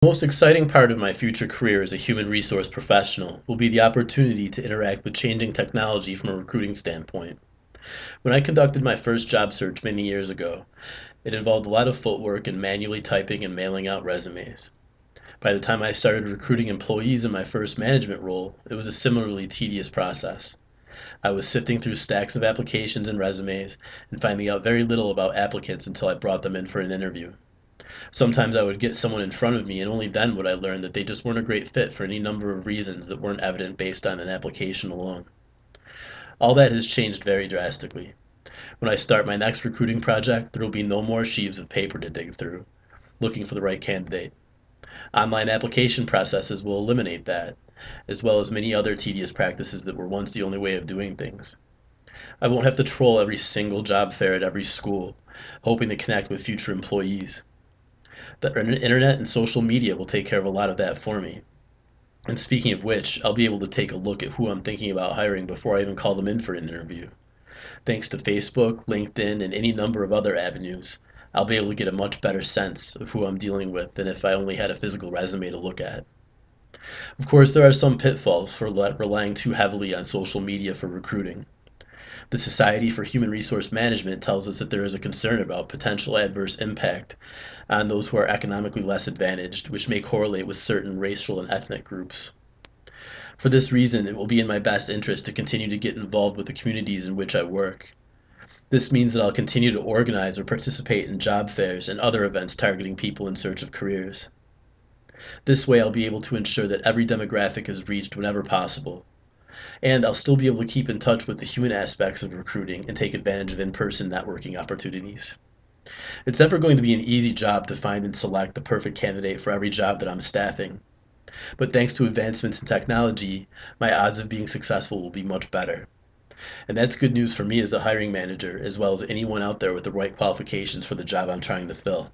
The most exciting part of my future career as a human resource professional will be the opportunity to interact with changing technology from a recruiting standpoint. When I conducted my first job search many years ago, it involved a lot of footwork and manually typing and mailing out resumes. By the time I started recruiting employees in my first management role, it was a similarly tedious process. I was sifting through stacks of applications and resumes and finding out very little about applicants until I brought them in for an interview. Sometimes I would get someone in front of me, and only then would I learn that they just weren't a great fit for any number of reasons that weren't evident based on an application alone. All that has changed very drastically. When I start my next recruiting project, there will be no more sheaves of paper to dig through, looking for the right candidate. Online application processes will eliminate that, as well as many other tedious practices that were once the only way of doing things. I won't have to troll every single job fair at every school, hoping to connect with future employees. The internet and social media will take care of a lot of that for me. And speaking of which, I'll be able to take a look at who I'm thinking about hiring before I even call them in for an interview. Thanks to Facebook, LinkedIn, and any number of other avenues, I'll be able to get a much better sense of who I'm dealing with than if I only had a physical resume to look at. Of course, there are some pitfalls for relying too heavily on social media for recruiting. The Society for Human Resource Management tells us that there is a concern about potential adverse impact on those who are economically less advantaged, which may correlate with certain racial and ethnic groups. For this reason, it will be in my best interest to continue to get involved with the communities in which I work. This means that I'll continue to organize or participate in job fairs and other events targeting people in search of careers. This way, I'll be able to ensure that every demographic is reached whenever possible, and I'll still be able to keep in touch with the human aspects of recruiting and take advantage of in-person networking opportunities. It's never going to be an easy job to find and select the perfect candidate for every job that I'm staffing, but thanks to advancements in technology, my odds of being successful will be much better. And that's good news for me as the hiring manager, as well as anyone out there with the right qualifications for the job I'm trying to fill.